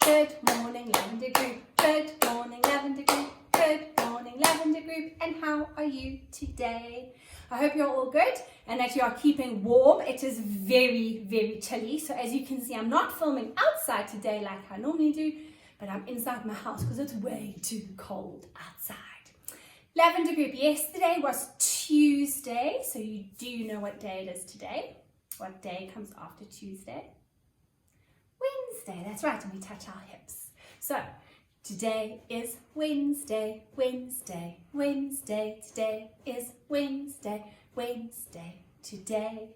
Good morning, Lavender Group. Good morning, Lavender Group. Good morning, Lavender Group. And how are you today? I hope you're all good and that you are keeping warm. It is very, very chilly. So as you can see, I'm not filming outside today like I normally do, but I'm inside my house because it's way too cold outside. Lavender Group, yesterday was Tuesday. So you do know what day it is today. What day comes after Tuesday? Wednesday, that's right, and we touch our hips. So today is Wednesday, Wednesday, Wednesday. Today is Wednesday, Wednesday, today.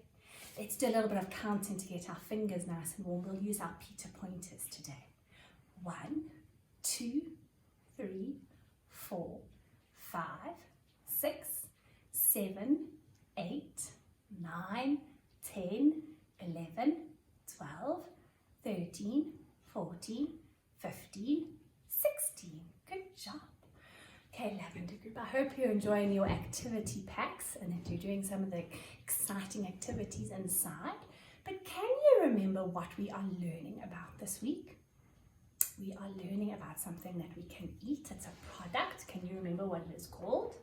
Let's do a little bit of counting to get our fingers nice and warm. We'll use our Peter pointers today. 1, 2, 3, 4, 5, 6, 7, 8, 9, 10, 11, 12, 13, 14, 15, 16. Good job. Okay, Lavender Group, I hope you're enjoying your activity packs and that you're doing some of the exciting activities inside. But can you remember what we are learning about this week? We are learning about something that we can eat. It's a product. Can you remember what it is called?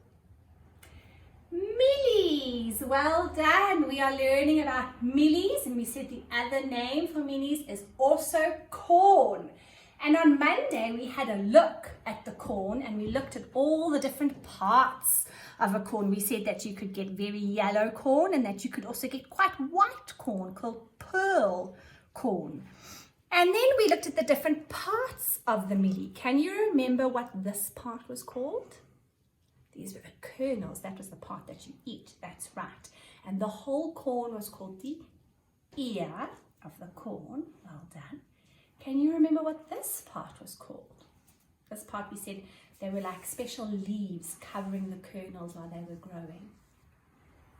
Millies. Well done. We are learning about millies, and we said the other name for millies is also corn. And on Monday we had a look at the corn and we looked at all the different parts of a corn. We said that you could get very yellow corn and that you could also get quite white corn called pearl corn. And then we looked at the different parts of the millie. Can you remember what this part was called? These were the kernels. That was the part that you eat. That's right. And the whole corn was called the ear of the corn. Well done. Can you remember what this part was called? This part, we said they were like special leaves covering the kernels while they were growing.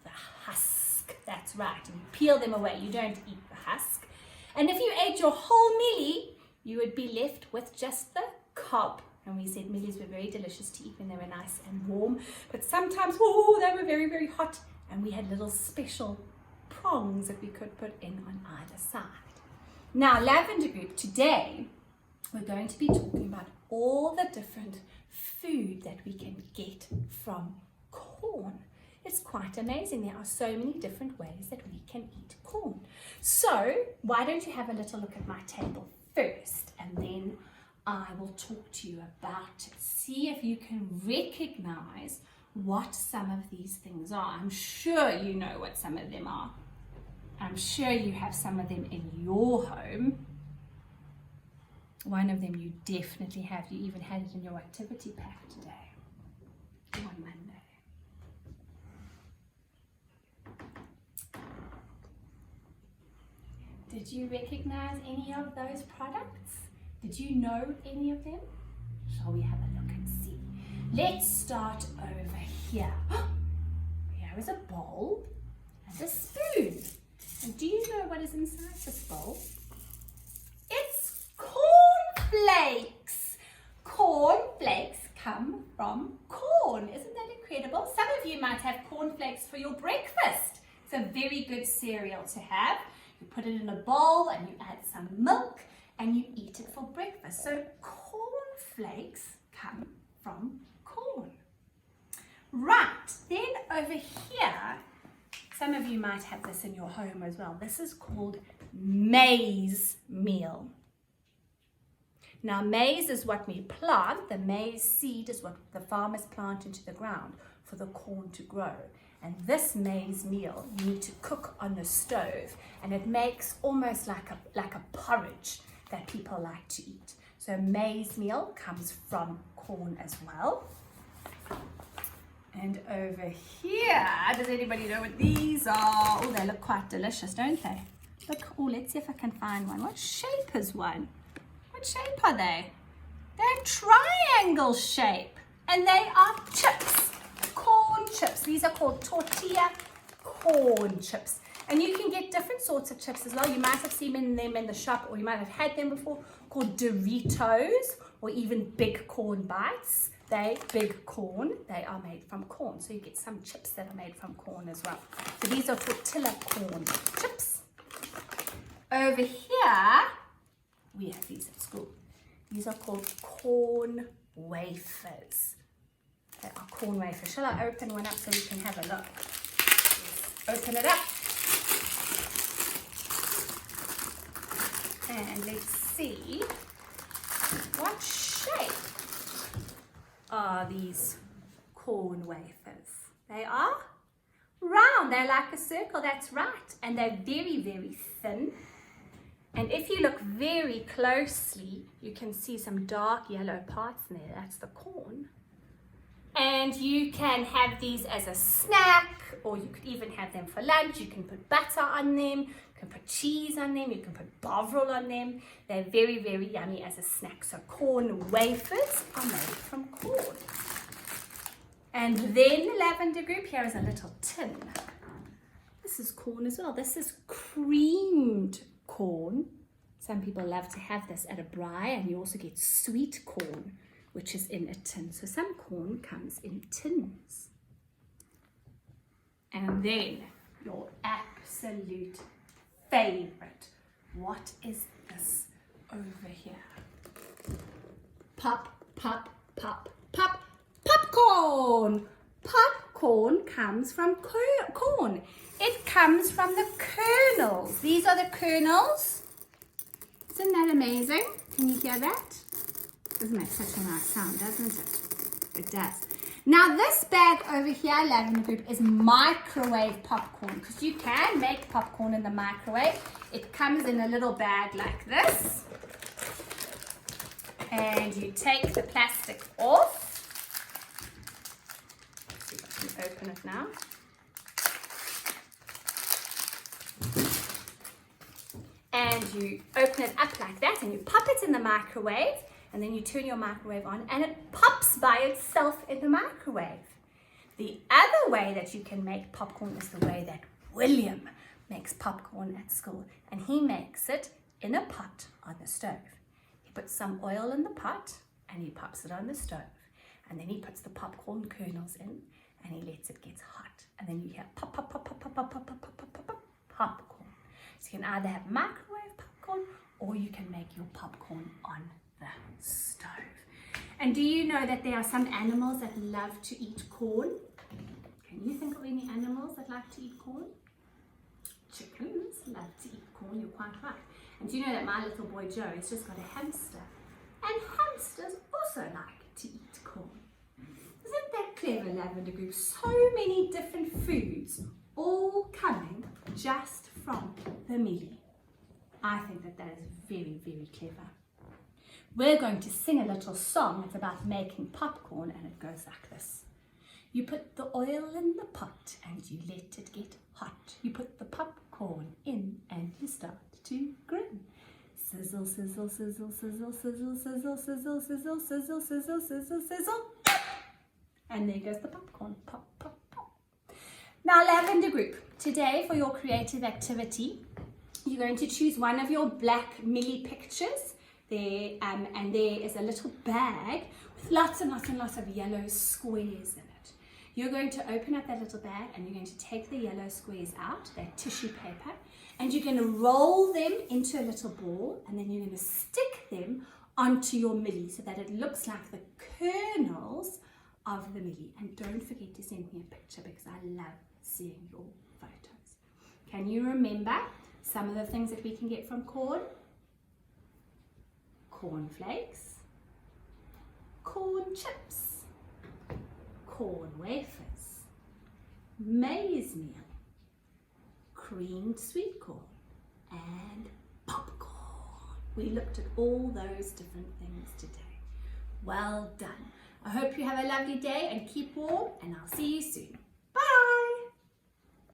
The husk. That's right. And you peel them away. You don't eat the husk. And if you ate your whole millie, you would be left with just the cob. And we said millies were very delicious to eat when they were nice and warm. But sometimes, they were very, very hot. And we had little special prongs that we could put in on either side. Now, Lavender Group, today we're going to be talking about all the different food that we can get from corn. It's quite amazing. There are so many different ways that we can eat corn. So why don't you have a little look at my table first, and then I will talk to you about it. See if you can recognize what some of these things are. I'm sure you know what some of them are. I'm sure you have some of them in your home. One of them you definitely have. You even had it in your activity pack today, on Monday. Did you recognize any of those products? Did you know any of them? Shall we have a look and see? Let's start over here. Here is a bowl and a spoon. And do you know what is inside this bowl? It's cornflakes. Cornflakes come from corn. Isn't that incredible? Some of you might have cornflakes for your breakfast. It's a very good cereal to have. You put it in a bowl and you add some milk and you eat it for breakfast. So cornflakes come from corn. Right, then over here, some of you might have this in your home as well. This is called maize meal. Now maize is what we plant. The maize seed is what the farmers plant into the ground for the corn to grow. And this maize meal you need to cook on the stove, and it makes almost like a porridge that people like to eat. So maize meal comes from corn as well. And over here, does anybody know what these are? Oh, they look quite delicious, don't they? Look, let's see if I can find one. What shape is one? What shape are they? They're triangle shape, and they are chips, corn chips. These are called tortilla corn chips. And you can get different sorts of chips as well. You might have seen them in the shop, or you might have had them before, called Doritos, or even big corn bites. Big corn, they are made from corn. So you get some chips that are made from corn as well. So these are tortilla corn chips. Over here, we have these at school. These are called corn wafers. They are corn wafers. Shall I open one up so we can have a look? Open it up. And let's see what shape are these corn wafers. They are round. They're like a circle. That's right. And they're very, very thin. And if you look very closely, you can see some dark yellow parts in there. That's the corn. And you can have these as a snack, or you could even have them for lunch. You can put butter on them, you can put cheese on them, you can put bovril on them. They're very, very yummy as a snack. So corn wafers are made from corn. And then the lavender group, here is a little tin. This is corn as well. This is creamed corn. Some people love to have this at a braai, and you also get sweet corn, which is in a tin. So some corn comes in tins. And then your absolute favorite. What is this over here? Pop, pop, pop, pop, popcorn. Popcorn comes from corn. It comes from the kernels. These are the kernels. Isn't that amazing? Can you hear that? Doesn't make such a nice sound, doesn't it? It does. Now this bag over here, Lavender Group, is microwave popcorn, because you can make popcorn in the microwave. It comes in a little bag like this. And you take the plastic off. Let's see if I can open it now. And you open it up like that, and you pop it in the microwave. And then you turn your microwave on and it pops by itself in the microwave. The other way that you can make popcorn is the way that William makes popcorn at school. And he makes it in a pot on the stove. He puts some oil in the pot and he pops it on the stove. And then he puts the popcorn kernels in and he lets it get hot. And then you hear pop, pop, pop, pop, pop, pop, pop, pop, pop, pop, pop, popcorn. So you can either have microwave popcorn or you can make your popcorn on the stove. And do you know that there are some animals that love to eat corn? Can you think of any animals that like to eat corn? Chickens love to eat corn, you're quite right. And do you know that my little boy Joe has just got a hamster? And hamsters also like to eat corn. Isn't that clever, Lavender Group? So many different foods all coming just from the millie. I think that that is very, very clever. We're going to sing a little song. It's about making popcorn, and it goes like this. You put the oil in the pot and you let it get hot. You put the popcorn in and you start to grin. Sizzle, sizzle, sizzle, sizzle, sizzle, sizzle, sizzle, sizzle, sizzle, sizzle, sizzle, sizzle. And there goes the popcorn. Pop, pop, pop. Now, Lavender Group, today for your creative activity, you're going to choose one of your black millie pictures. There, and there is a little bag with lots and lots and lots of yellow squares in it. You're going to open up that little bag and you're going to take the yellow squares out, that tissue paper, and you're going to roll them into a little ball, and then you're going to stick them onto your millie so that it looks like the kernels of the millie. And don't forget to send me a picture because I love seeing your photos. Can you remember some of the things that we can get from corn? Cornflakes, corn chips, corn wafers, maize meal, creamed sweet corn, and popcorn. We looked at all those different things today. Well done. I hope you have a lovely day and keep warm, and I'll see you soon.